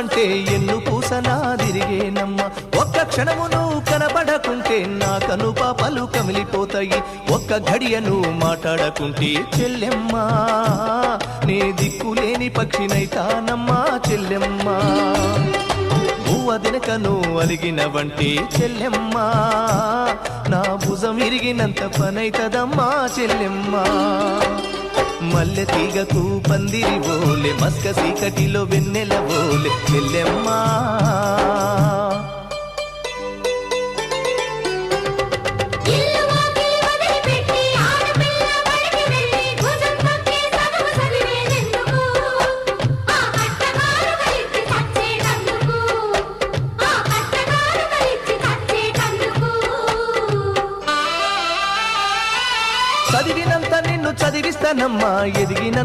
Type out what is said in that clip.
కనబడతావంటే ఎన్ను పూసనా తిరిగేనమ్మ ఒక్క క్షణమును కనబడకుంటే నా కను పాపలు కమిలిపోతాయి ఒక్క గడియను మాట్లాడకుంటే చెల్లెమ్మ నే దిక్కులేని పక్షినైతానమ్మా చెల్లెమ్మ దినకను అలిగినవంటే చెల్లెమ్మ నా భుజం ఇరిగినంత పనైతదమ్మా చెల్లెమ్మ మల్లె తీగకు పందిరి ఓలే మస్క సీకటిలో వెన్నెల ఓలే చెల్లెమ్మ చదివినంత నిన్ను చదివిస్తానమ్మా ఎదిగినంత